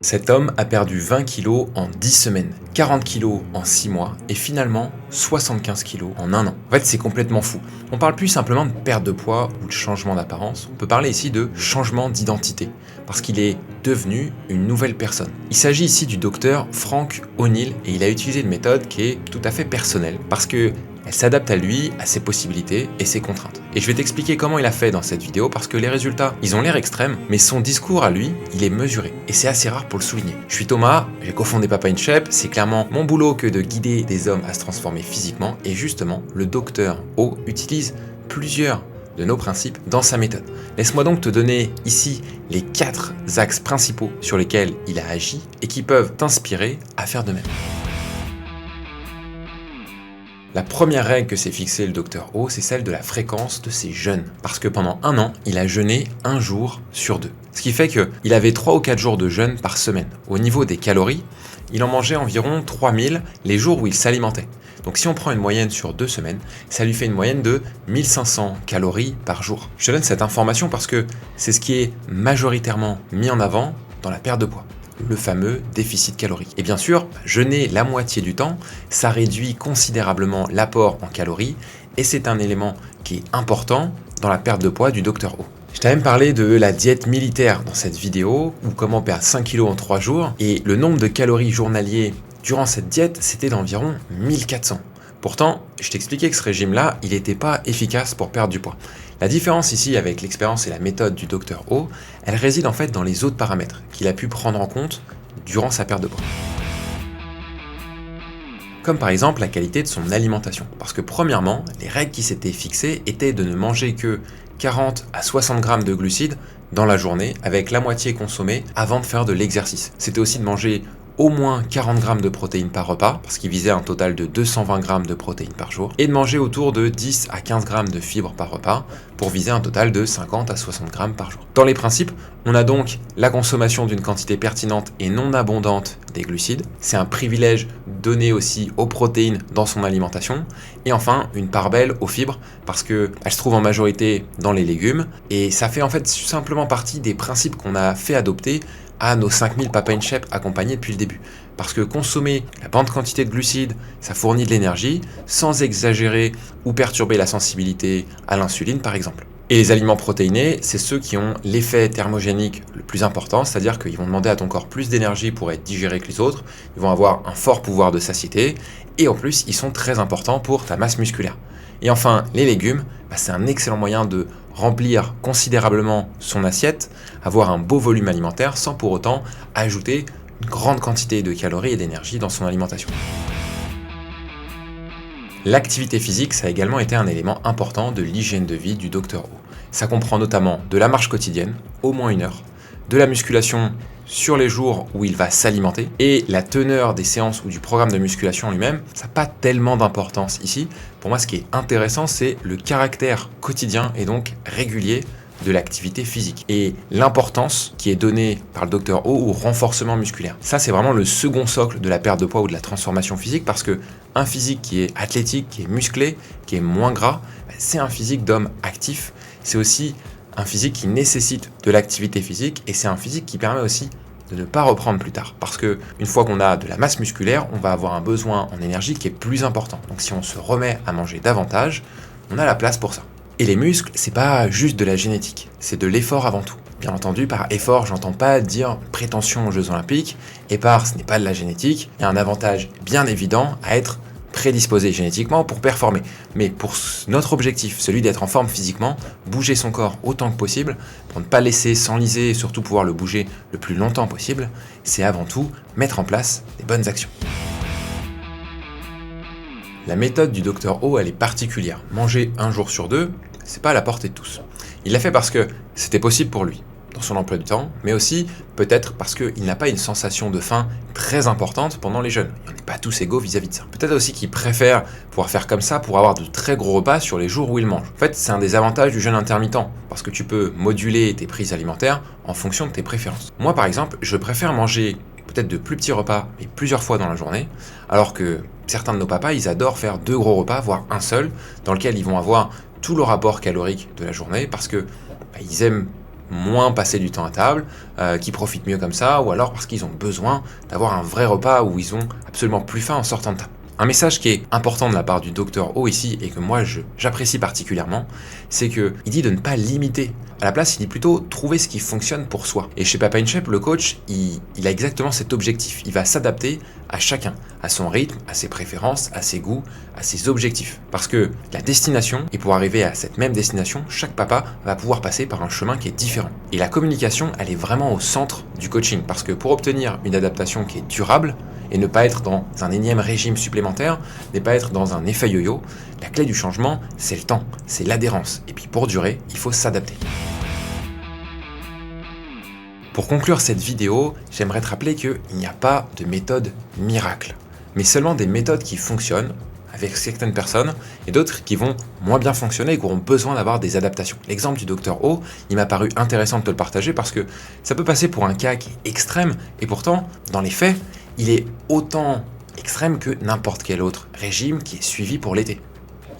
Cet homme a perdu 20 kilos en 10 semaines, 40 kilos en 6 mois et finalement 75 kilos en un an. En fait, c'est complètement fou. On parle plus simplement de perte de poids ou de changement d'apparence, on peut parler ici de changement d'identité, parce qu'il est devenu une nouvelle personne. Il s'agit ici du docteur Frank O'Neill et il a utilisé une méthode qui est tout à fait personnelle, parce que elle s'adapte à lui, à ses possibilités et ses contraintes. Et je vais t'expliquer comment il a fait dans cette vidéo parce que les résultats, ils ont l'air extrêmes, mais son discours à lui, il est mesuré. Et c'est assez rare pour le souligner. Je suis Thomas, j'ai cofondé Papa in Shape, c'est clairement mon boulot que de guider des hommes à se transformer physiquement. Et justement, le docteur O utilise plusieurs de nos principes dans sa méthode. Laisse-moi donc te donner ici les 4 axes principaux sur lesquels il a agi et qui peuvent t'inspirer à faire de même. La première règle que s'est fixée le docteur O, c'est celle de la fréquence de ses jeûnes. Parce que pendant un an, il a jeûné un jour sur 2. Ce qui fait qu'il avait 3 ou 4 jours de jeûne par semaine. Au niveau des calories, il en mangeait environ 3000 les jours où il s'alimentait. Donc si on prend une moyenne sur 2 semaines, ça lui fait une moyenne de 1500 calories par jour. Je te donne cette information parce que c'est ce qui est majoritairement mis en avant dans la perte de poids. Le fameux déficit calorique. Et bien sûr, jeûner la moitié du temps, ça réduit considérablement l'apport en calories et c'est un élément qui est important dans la perte de poids du docteur O. Je t'ai même parlé de la diète militaire dans cette vidéo, ou comment perdre 5 kilos en 3 jours, et le nombre de calories journaliers durant cette diète, c'était d'environ 1400. Pourtant, je t'expliquais que ce régime-là, il n'était pas efficace pour perdre du poids. La différence ici avec l'expérience et la méthode du docteur O, elle réside en fait dans les autres paramètres qu'il a pu prendre en compte durant sa perte de poids. Comme par exemple la qualité de son alimentation. Parce que premièrement, les règles qui s'étaient fixées étaient de ne manger que 40 à 60 grammes de glucides dans la journée, avec la moitié consommée avant de faire de l'exercice. C'était aussi de manger au moins 40 grammes de protéines par repas, parce qu'il visait un total de 220 grammes de protéines par jour, et de manger autour de 10 à 15 grammes de fibres par repas, pour viser un total de 50 à 60 grammes par jour. Dans les principes, on a donc la consommation d'une quantité pertinente et non abondante des glucides, c'est un privilège donné aussi aux protéines dans son alimentation, et enfin une part belle aux fibres, parce qu'elles se trouvent en majorité dans les légumes, et ça fait en fait simplement partie des principes qu'on a fait adopter à nos 5000 Papa in Shape accompagnés depuis le début. Parce que consommer la bonne quantité de glucides, ça fournit de l'énergie, sans exagérer ou perturber la sensibilité à l'insuline par exemple. Et les aliments protéinés, c'est ceux qui ont l'effet thermogénique le plus important, c'est-à-dire qu'ils vont demander à ton corps plus d'énergie pour être digérés que les autres, ils vont avoir un fort pouvoir de satiété, et en plus, ils sont très importants pour ta masse musculaire. Et enfin, les légumes, c'est un excellent moyen de remplir considérablement son assiette, avoir un beau volume alimentaire sans pour autant ajouter une grande quantité de calories et d'énergie dans son alimentation. L'activité physique, ça a également été un élément important de l'hygiène de vie du docteur O. Ça comprend notamment de la marche quotidienne, au moins 1 heure, de la musculation sur les jours où il va s'alimenter, et la teneur des séances ou du programme de musculation lui-même, ça n'a pas tellement d'importance ici. Pour moi, ce qui est intéressant, c'est le caractère quotidien et donc régulier de l'activité physique et l'importance qui est donnée par le docteur O au renforcement musculaire. Ça, c'est vraiment le second socle de la perte de poids ou de la transformation physique, parce que un physique qui est athlétique, qui est musclé, qui est moins gras, c'est un physique d'homme actif. C'est aussi un physique qui nécessite de l'activité physique, et c'est un physique qui permet aussi de ne pas reprendre plus tard. Parce que une fois qu'on a de la masse musculaire, on va avoir un besoin en énergie qui est plus important. Donc si on se remet à manger davantage, on a la place pour ça. Et les muscles, c'est pas juste de la génétique, c'est de l'effort avant tout. Bien entendu, par effort, j'entends pas dire prétention aux Jeux Olympiques, et par ce n'est pas de la génétique, il y a un avantage bien évident à être prédisposé génétiquement pour performer. Mais pour notre objectif, celui d'être en forme physiquement, bouger son corps autant que possible, pour ne pas laisser s'enliser et surtout pouvoir le bouger le plus longtemps possible, c'est avant tout mettre en place des bonnes actions. La méthode du docteur O, elle est particulière. Manger un jour sur 2, c'est pas à la portée de tous. Il l'a fait parce que c'était possible pour lui, dans son emploi du temps, mais aussi peut-être parce qu'il n'a pas une sensation de faim très importante pendant les jeûnes. On n'est pas tous égaux vis-à-vis de ça. Peut-être aussi qu'il préfère pouvoir faire comme ça pour avoir de très gros repas sur les jours où il mange. En fait, c'est un des avantages du jeûne intermittent, parce que tu peux moduler tes prises alimentaires en fonction de tes préférences. Moi, par exemple, je préfère manger peut-être de plus petits repas, mais plusieurs fois dans la journée, alors que certains de nos papas, ils adorent faire 2 gros repas, voire un seul, dans lequel ils vont avoir tout le rapport calorique de la journée, parce que ils aiment moins passer du temps à table, qui profitent mieux comme ça, ou alors parce qu'ils ont besoin d'avoir un vrai repas où ils ont absolument plus faim en sortant de table. Un message qui est important de la part du Dr O ici, et que moi j'apprécie particulièrement, c'est qu'il dit de ne pas limiter. À la place, il dit plutôt trouver ce qui fonctionne pour soi. Et chez Papa In Shape, le coach, il a exactement cet objectif. Il va s'adapter à chacun, à son rythme, à ses préférences, à ses goûts, à ses objectifs. Parce que la destination, et pour arriver à cette même destination, chaque papa va pouvoir passer par un chemin qui est différent. Et la communication, elle est vraiment au centre du coaching. Parce que pour obtenir une adaptation qui est durable, et ne pas être dans un énième régime supplémentaire, ne pas être dans un effet yo-yo, la clé du changement, c'est le temps, c'est l'adhérence. Et puis pour durer, il faut s'adapter. Pour conclure cette vidéo, j'aimerais te rappeler qu'il n'y a pas de méthode miracle, mais seulement des méthodes qui fonctionnent avec certaines personnes et d'autres qui vont moins bien fonctionner et qui auront besoin d'avoir des adaptations. L'exemple du Dr O, il m'a paru intéressant de te le partager parce que ça peut passer pour un cas qui est extrême et pourtant, dans les faits, il est autant extrême que n'importe quel autre régime qui est suivi pour l'été.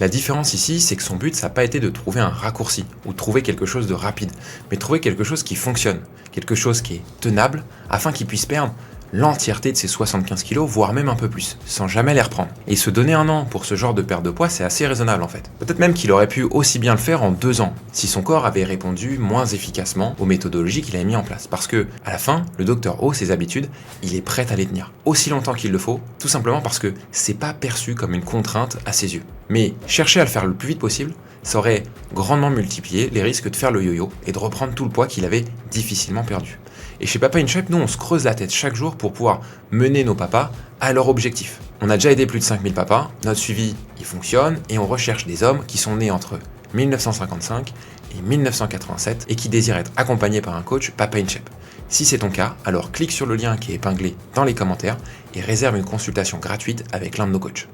La différence ici, c'est que son but, ça n'a pas été de trouver un raccourci ou de trouver quelque chose de rapide, mais trouver quelque chose qui fonctionne, quelque chose qui est tenable, afin qu'il puisse perdre l'entièreté de ses 75 kilos, voire même un peu plus, sans jamais les reprendre. Et se donner 1 an pour ce genre de perte de poids, c'est assez raisonnable en fait. Peut-être même qu'il aurait pu aussi bien le faire en 2 ans, si son corps avait répondu moins efficacement aux méthodologies qu'il avait mis en place. Parce que, à la fin, le Dr O, ses habitudes, il est prêt à les tenir aussi longtemps qu'il le faut, tout simplement parce que c'est pas perçu comme une contrainte à ses yeux. Mais chercher à le faire le plus vite possible, ça aurait grandement multiplié les risques de faire le yo-yo et de reprendre tout le poids qu'il avait difficilement perdu. Et chez Papa In Shape, nous on se creuse la tête chaque jour pour pouvoir mener nos papas à leur objectif. On a déjà aidé plus de 5000 papas, notre suivi il fonctionne et on recherche des hommes qui sont nés entre 1955 et 1987 et qui désirent être accompagnés par un coach Papa In Shape. Si c'est ton cas, alors clique sur le lien qui est épinglé dans les commentaires et réserve une consultation gratuite avec l'un de nos coachs.